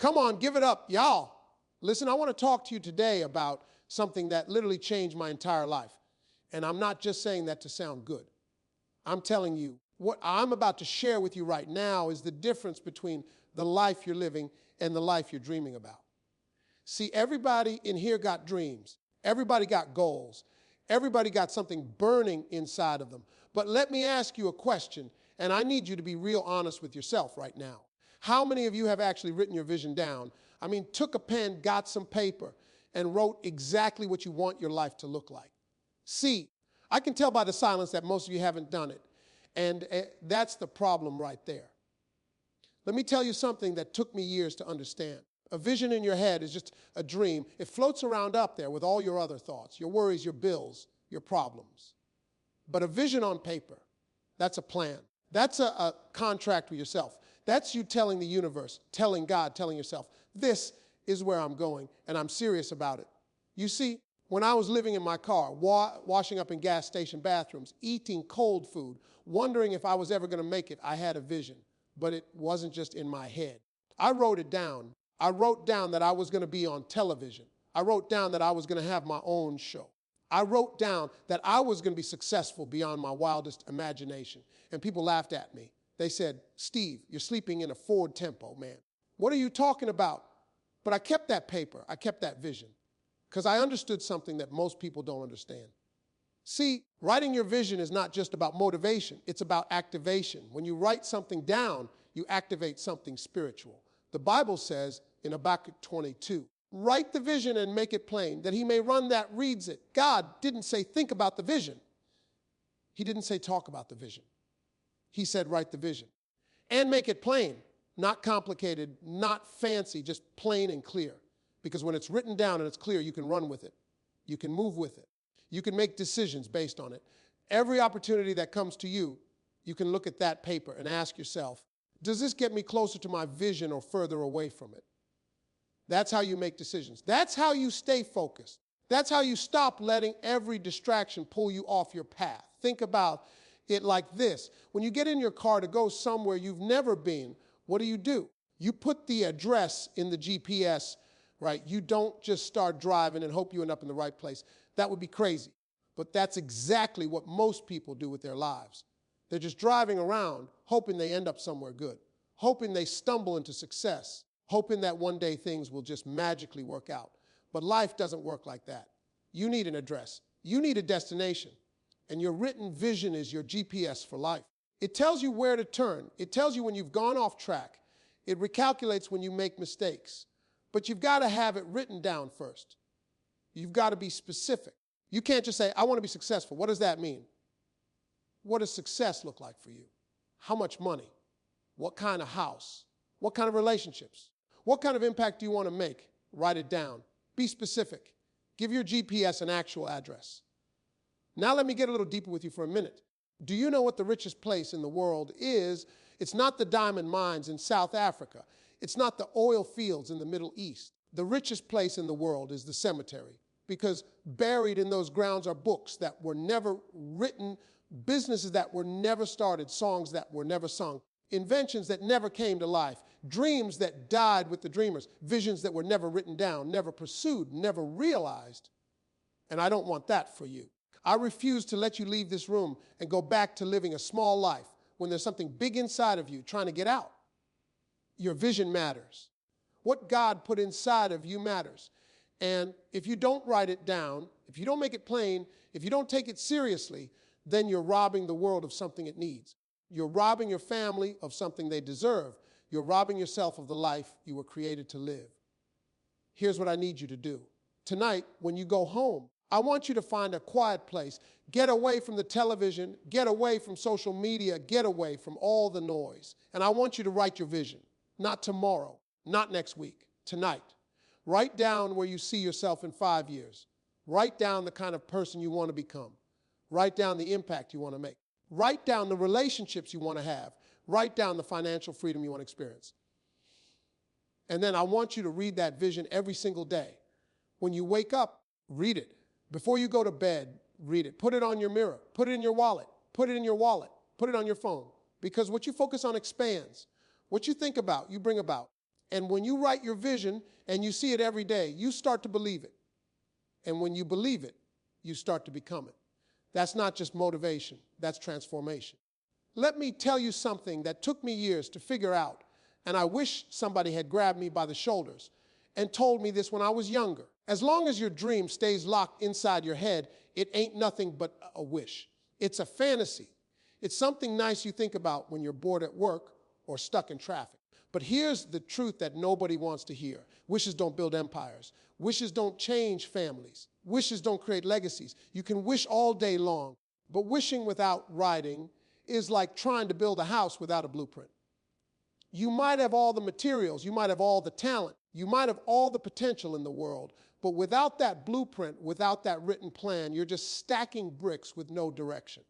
Come on, give it up, y'all. Listen, I want to talk to you today about something that literally changed my entire life. And I'm not just saying that to sound good. I'm telling you, what I'm about to share with you right now is the difference between the life you're living and the life you're dreaming about. See, everybody in here got dreams. Everybody got goals. Everybody got something burning inside of them. But let me ask you a question, and I need you to be real honest with yourself right now. How many of you have actually written your vision down? I mean, took a pen, got some paper, and wrote exactly what you want your life to look like? See, I can tell by the silence that most of you haven't done it. And that's the problem right there. Let me tell you something that took me years to understand. A vision in your head is just a dream. It floats around up there with all your other thoughts, your worries, your bills, your problems. But a vision on paper, that's a plan. That's a contract with yourself. That's you telling the universe, telling God, telling yourself, this is where I'm going, and I'm serious about it. You see, when I was living in my car, washing up in gas station bathrooms, eating cold food, wondering if I was ever going to make it, I had a vision. But it wasn't just in my head. I wrote it down. I wrote down that I was going to be on television. I wrote down that I was going to have my own show. I wrote down that I was going to be successful beyond my wildest imagination. And people laughed at me. They said, Steve, you're sleeping in a Ford Tempo, man. What are you talking about? But I kept that paper. I kept that vision because I understood something that most people don't understand. See, writing your vision is not just about motivation. It's about activation. When you write something down, you activate something spiritual. The Bible says in Habakkuk 22, write the vision and make it plain, that he may run that reads it. God didn't say think about the vision. He didn't say talk about the vision. He said write the vision and make it plain, not complicated, not fancy, just plain and clear. Because when it's written down and it's clear, you can run with it. You can move with it. You can make decisions based on it. Every opportunity that comes to you, you can look at that paper and ask yourself, does this get me closer to my vision or further away from it? That's how you make decisions. That's how you stay focused. That's how you stop letting every distraction pull you off your path. Think about it like this. When you get in your car to go somewhere you've never been, what do? You put the address in the GPS, right? You don't just start driving and hope you end up in the right place. That would be crazy. But that's exactly what most people do with their lives. They're just driving around, hoping they end up somewhere good, hoping they stumble into success, hoping that one day things will just magically work out. But life doesn't work like that. You need an address. You need a destination. And your written vision is your GPS for life. It tells you where to turn. It tells you when you've gone off track. It recalculates when you make mistakes. But you've got to have it written down first. You've got to be specific. You can't just say, I want to be successful. What does that mean? What does success look like for you? How much money? What kind of house? What kind of relationships? What kind of impact do you want to make? Write it down. Be specific. Give your GPS an actual address. Now let me get a little deeper with you for a minute. Do you know what the richest place in the world is? It's not the diamond mines in South Africa. It's not the oil fields in the Middle East. The richest place in the world is the cemetery, because buried in those grounds are books that were never written, businesses that were never started, songs that were never sung, inventions that never came to life, dreams that died with the dreamers, visions that were never written down, never pursued, never realized. And I don't want that for you. I refuse to let you leave this room and go back to living a small life when there's something big inside of you trying to get out. Your vision matters. What God put inside of you matters. And if you don't write it down, if you don't make it plain, if you don't take it seriously, then you're robbing the world of something it needs. You're robbing your family of something they deserve. You're robbing yourself of the life you were created to live. Here's what I need you to do. Tonight, when you go home, I want you to find a quiet place. Get away from the television, get away from social media, get away from all the noise. And I want you to write your vision. Not tomorrow, not next week, tonight. Write down where you see yourself in 5 years. Write down the kind of person you want to become. Write down the impact you want to make. Write down the relationships you want to have. Write down the financial freedom you want to experience. And then I want you to read that vision every single day. When you wake up, read it. Before you go to bed, read it. Put it on your mirror. Put it in your wallet. Put it in your wallet. Put it on your phone. Because what you focus on expands. What you think about, you bring about. And when you write your vision and you see it every day, you start to believe it. And when you believe it, you start to become it. That's not just motivation, that's transformation. Let me tell you something that took me years to figure out, and I wish somebody had grabbed me by the shoulders and told me this when I was younger. As long as your dream stays locked inside your head, it ain't nothing but a wish. It's a fantasy. It's something nice you think about when you're bored at work or stuck in traffic. But here's the truth that nobody wants to hear. Wishes don't build empires. Wishes don't change families. Wishes don't create legacies. You can wish all day long, but wishing without writing is like trying to build a house without a blueprint. You might have all the materials, you might have all the talent, you might have all the potential in the world, but without that blueprint, without that written plan, you're just stacking bricks with no direction.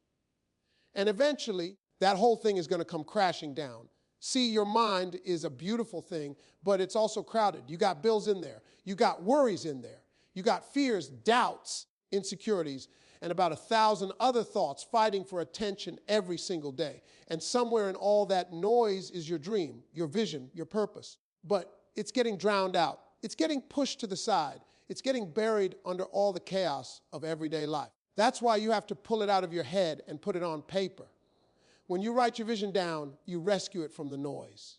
And eventually, that whole thing is going to come crashing down. See, your mind is a beautiful thing, but it's also crowded. You got bills in there. You got worries in there. You got fears, doubts, insecurities, and about 1,000 other thoughts fighting for attention every single day. And somewhere in all that noise is your dream, your vision, your purpose. But it's getting drowned out. It's getting pushed to the side. It's getting buried under all the chaos of everyday life. That's why you have to pull it out of your head and put it on paper. When you write your vision down, you rescue it from the noise.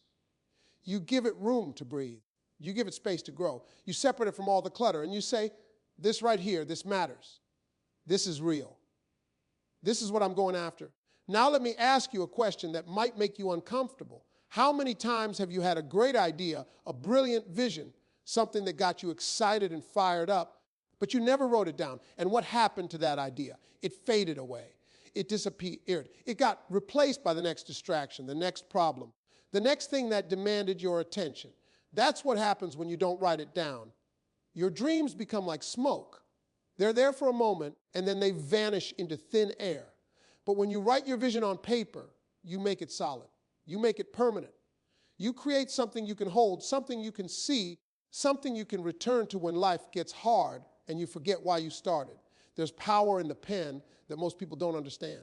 You give it room to breathe. You give it space to grow. You separate it from all the clutter and you say, this right here, this matters. This is real. This is what I'm going after. Now let me ask you a question that might make you uncomfortable. How many times have you had a great idea, a brilliant vision, something that got you excited and fired up, but you never wrote it down? And what happened to that idea? It faded away. It disappeared. It got replaced by the next distraction, the next problem, the next thing that demanded your attention. That's what happens when you don't write it down. Your dreams become like smoke. They're there for a moment, and then they vanish into thin air. But when you write your vision on paper, you make it solid. You make it permanent. You create something you can hold, something you can see, something you can return to when life gets hard and you forget why you started. There's power in the pen that most people don't understand.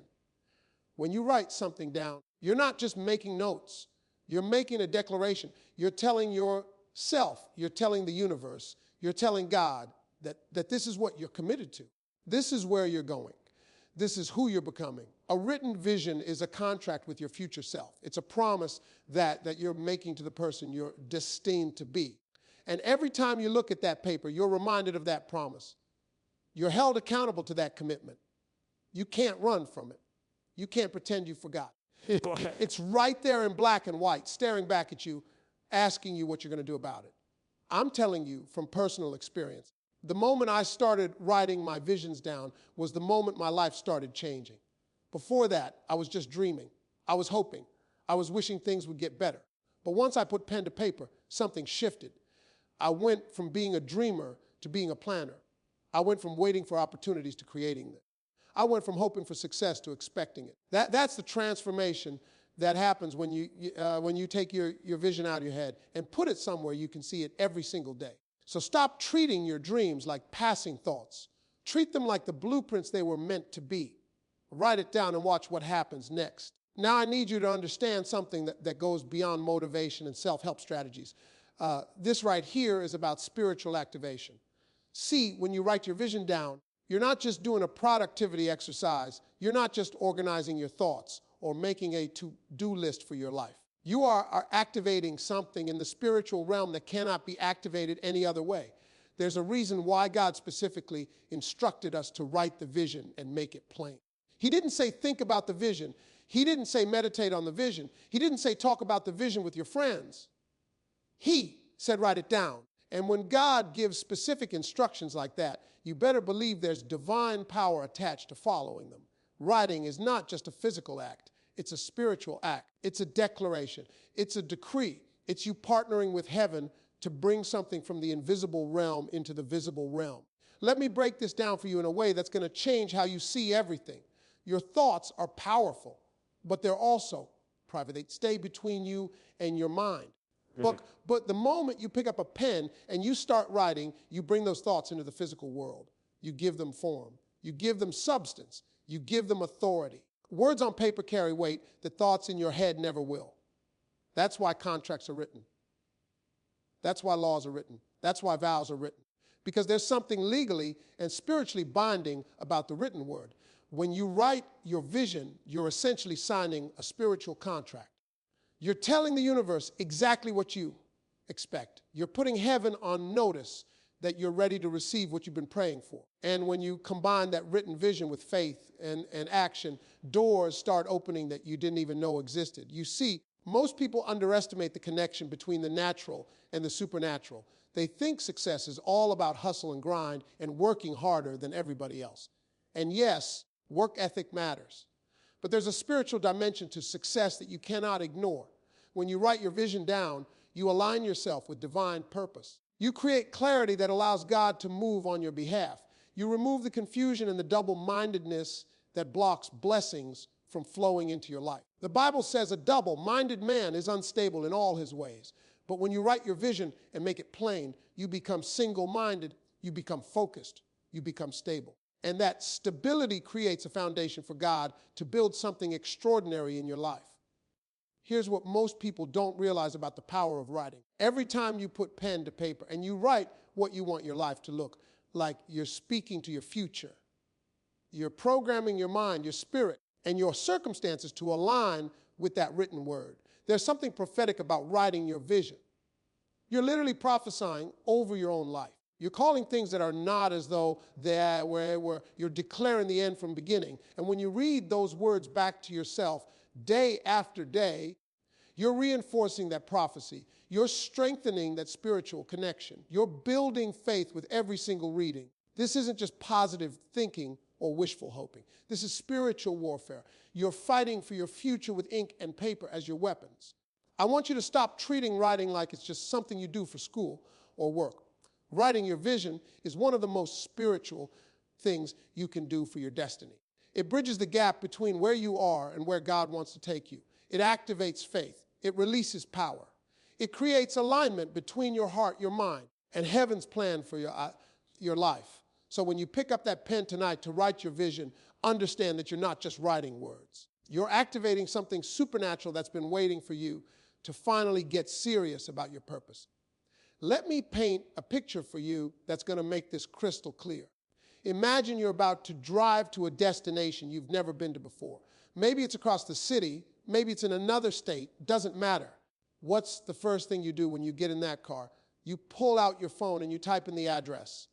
When you write something down, you're not just making notes. You're making a declaration. You're telling yourself, you're telling the universe, you're telling God that this is what you're committed to. This is where you're going. This is who you're becoming. A written vision is a contract with your future self. It's a promise that you're making to the person you're destined to be. And every time you look at that paper, you're reminded of that promise. You're held accountable to that commitment. You can't run from it. You can't pretend you forgot. It's right there in black and white, staring back at you, asking you what you're going to do about it. I'm telling you from personal experience, the moment I started writing my visions down was the moment my life started changing. Before that, I was just dreaming. I was hoping. I was wishing things would get better. But once I put pen to paper, something shifted. I went from being a dreamer to being a planner. I went from waiting for opportunities to creating them. I went from hoping for success to expecting it. That's the transformation that happens when you take your vision out of your head and put it somewhere you can see it every single day. So stop treating your dreams like passing thoughts. Treat them like the blueprints they were meant to be. Write it down and watch what happens next. Now I need you to understand something that goes beyond motivation and self-help strategies. This right here is about spiritual activation. See, when you write your vision down, you're not just doing a productivity exercise. You're not just organizing your thoughts or making a to-do list for your life. You are activating something in the spiritual realm that cannot be activated any other way. There's a reason why God specifically instructed us to write the vision and make it plain. He didn't say think about the vision. He didn't say meditate on the vision. He didn't say talk about the vision with your friends. He said write it down. And when God gives specific instructions like that, you better believe there's divine power attached to following them. Writing is not just a physical act. It's a spiritual act. It's a declaration. It's a decree. It's you partnering with heaven to bring something from the invisible realm into the visible realm. Let me break this down for you in a way that's going to change how you see everything. Your thoughts are powerful, but they're also private. They stay between you and your mind. But the moment you pick up a pen and you start writing, you bring those thoughts into the physical world. You give them form. You give them substance. You give them authority. Words on paper carry weight that thoughts in your head never will. That's why contracts are written. That's why laws are written. That's why vows are written. Because there's something legally and spiritually binding about the written word. When you write your vision, you're essentially signing a spiritual contract. You're telling the universe exactly what you expect. You're putting heaven on notice that you're ready to receive what you've been praying for. And when you combine that written vision with faith and action, doors start opening that you didn't even know existed. You see, most people underestimate the connection between the natural and the supernatural. They think success is all about hustle and grind and working harder than everybody else. And yes, work ethic matters. But there's a spiritual dimension to success that you cannot ignore. When you write your vision down, you align yourself with divine purpose. You create clarity that allows God to move on your behalf. You remove the confusion and the double-mindedness that blocks blessings from flowing into your life. The Bible says a double-minded man is unstable in all his ways. But when you write your vision and make it plain, you become single-minded, you become focused, you become stable. And that stability creates a foundation for God to build something extraordinary in your life. Here's what most people don't realize about the power of writing. Every time you put pen to paper and you write what you want your life to look like, you're speaking to your future. You're programming your mind, your spirit, and your circumstances to align with that written word. There's something prophetic about writing your vision. You're literally prophesying over your own life. You're calling things that are not as though they're where you're declaring the end from beginning. And when you read those words back to yourself day after day, you're reinforcing that prophecy. You're strengthening that spiritual connection. You're building faith with every single reading. This isn't just positive thinking or wishful hoping. This is spiritual warfare. You're fighting for your future with ink and paper as your weapons. I want you to stop treating writing like it's just something you do for school or work. Writing your vision is one of the most spiritual things you can do for your destiny. It bridges the gap between where you are and where God wants to take you. It activates faith. It releases power. It creates alignment between your heart, your mind, and heaven's plan for your life. So when you pick up that pen tonight to write your vision, understand that you're not just writing words. You're activating something supernatural that's been waiting for you to finally get serious about your purpose. Let me paint a picture for you that's going to make this crystal clear. Imagine you're about to drive to a destination you've never been to before. Maybe it's across the city, maybe it's in another state, doesn't matter. What's the first thing you do when you get in that car? You pull out your phone and you type in the address.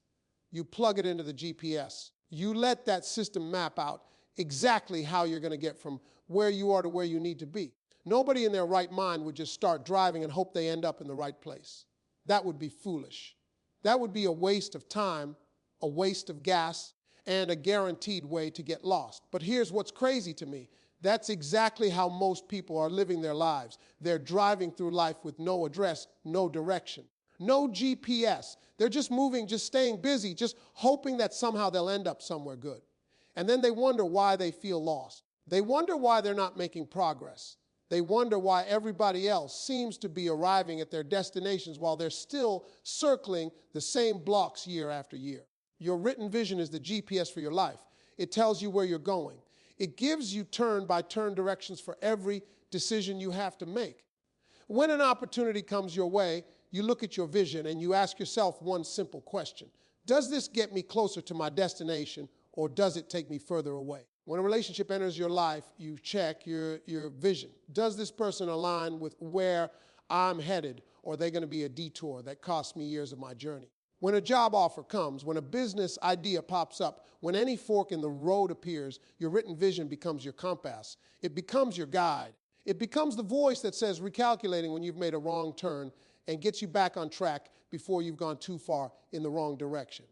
You plug it into the GPS. You let that system map out exactly how you're going to get from where you are to where you need to be. Nobody in their right mind would just start driving and hope they end up in the right place. That would be foolish. That would be a waste of time, a waste of gas, and a guaranteed way to get lost. But here's what's crazy to me. That's exactly how most people are living their lives. They're driving through life with no address, no direction, no GPS. They're just moving, just staying busy, just hoping that somehow they'll end up somewhere good. And then they wonder why they feel lost. They wonder why they're not making progress. They wonder why everybody else seems to be arriving at their destinations while they're still circling the same blocks year after year. Your written vision is the GPS for your life. It tells you where you're going. It gives you turn-by-turn directions for every decision you have to make. When an opportunity comes your way, you look at your vision and you ask yourself one simple question. Does this get me closer to my destination, or does it take me further away? When a relationship enters your life, you check your vision. Does this person align with where I'm headed, or are they going to be a detour that costs me years of my journey? When a job offer comes, when a business idea pops up, when any fork in the road appears, your written vision becomes your compass. It becomes your guide. It becomes the voice that says recalculating when you've made a wrong turn and gets you back on track before you've gone too far in the wrong direction.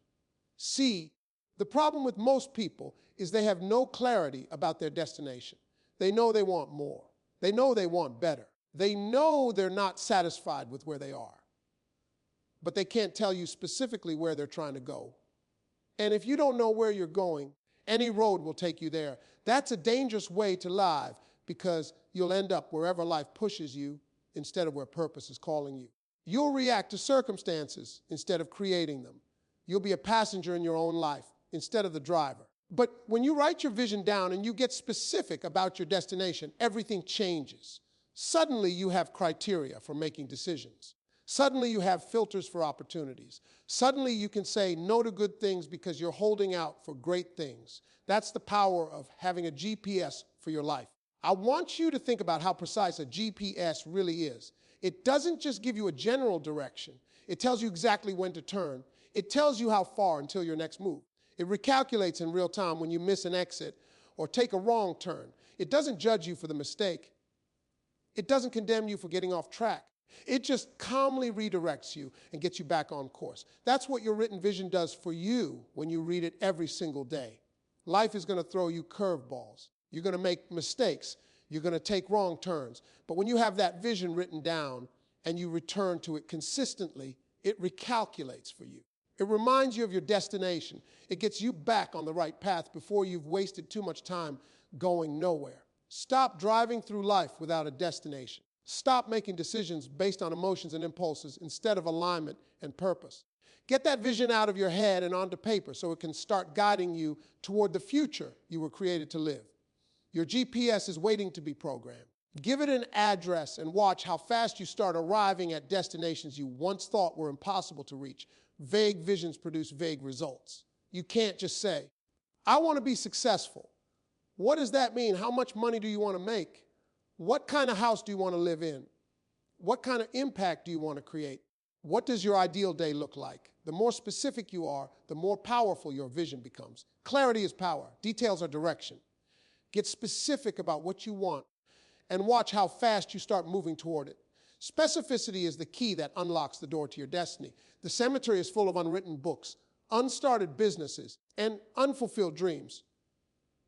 See, the problem with most people is they have no clarity about their destination. They know they want more. They know they want better. They know they're not satisfied with where they are. But they can't tell you specifically where they're trying to go. And if you don't know where you're going, any road will take you there. That's a dangerous way to live, because you'll end up wherever life pushes you instead of where purpose is calling you. You'll react to circumstances instead of creating them. You'll be a passenger in your own life instead of the driver. But when you write your vision down and you get specific about your destination, everything changes. Suddenly you have criteria for making decisions. Suddenly you have filters for opportunities. Suddenly you can say no to good things because you're holding out for great things. That's the power of having a GPS for your life. I want you to think about how precise a GPS really is. It doesn't just give you a general direction. It tells you exactly when to turn. It tells you how far until your next move. It recalculates in real time when you miss an exit or take a wrong turn. It doesn't judge you for the mistake. It doesn't condemn you for getting off track. It just calmly redirects you and gets you back on course. That's what your written vision does for you when you read it every single day. Life is going to throw you curveballs. You're going to make mistakes. You're going to take wrong turns. But when you have that vision written down and you return to it consistently, it recalculates for you. It reminds you of your destination. It gets you back on the right path before you've wasted too much time going nowhere. Stop driving through life without a destination. Stop making decisions based on emotions and impulses instead of alignment and purpose. Get that vision out of your head and onto paper so it can start guiding you toward the future you were created to live. Your GPS is waiting to be programmed. Give it an address and watch how fast you start arriving at destinations you once thought were impossible to reach. Vague visions produce vague results. You can't just say, I want to be successful. What does that mean? How much money do you want to make? What kind of house do you want to live in? What kind of impact do you want to create? What does your ideal day look like? The more specific you are, the more powerful your vision becomes. Clarity is power. Details are direction. Get specific about what you want and watch how fast you start moving toward it. Specificity is the key that unlocks the door to your destiny. The cemetery is full of unwritten books, unstarted businesses, and unfulfilled dreams.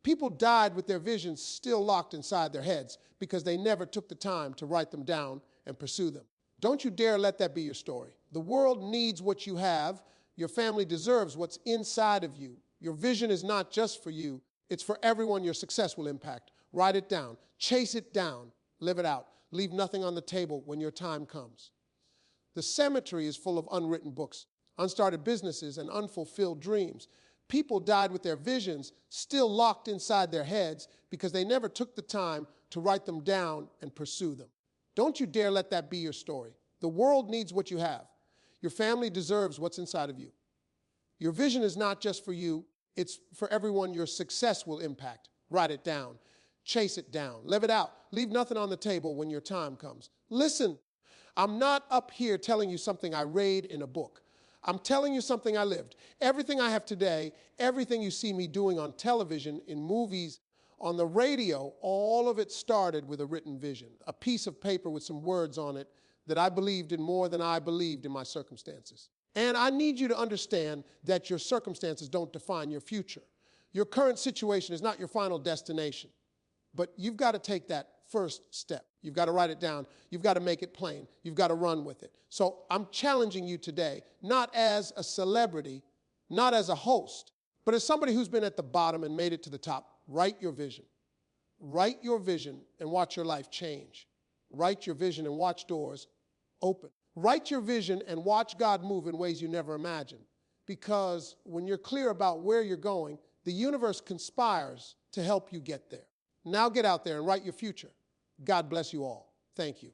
People died with their visions still locked inside their heads because they never took the time to write them down and pursue them. Don't you dare let that be your story. The world needs what you have. Your family deserves what's inside of you. Your vision is not just for you. It's for everyone your success will impact. Write it down. Chase it down. Live it out. Leave nothing on the table when your time comes. The cemetery is full of unwritten books, unstarted businesses, and unfulfilled dreams. People died with their visions still locked inside their heads because they never took the time to write them down and pursue them. Don't you dare let that be your story. The world needs what you have. Your family deserves what's inside of you. Your vision is not just for you. It's for everyone your success will impact. Write it down. Chase it down. Live it out. Leave nothing on the table when your time comes. Listen, I'm not up here telling you something I read in a book. I'm telling you something I lived. Everything I have today, everything you see me doing on television, in movies, on the radio, all of it started with a written vision, a piece of paper with some words on it that I believed in more than I believed in my circumstances. And I need you to understand that your circumstances don't define your future. Your current situation is not your final destination, but you've got to take that first step. You've got to write it down. You've got to make it plain. You've got to run with it. So I'm challenging you today, not as a celebrity, not as a host, but as somebody who's been at the bottom and made it to the top. Write your vision. Write your vision and watch your life change. Write your vision and watch doors open. Write your vision and watch God move in ways you never imagined. Because when you're clear about where you're going, the universe conspires to help you get there. Now get out there and write your future. God bless you all. Thank you.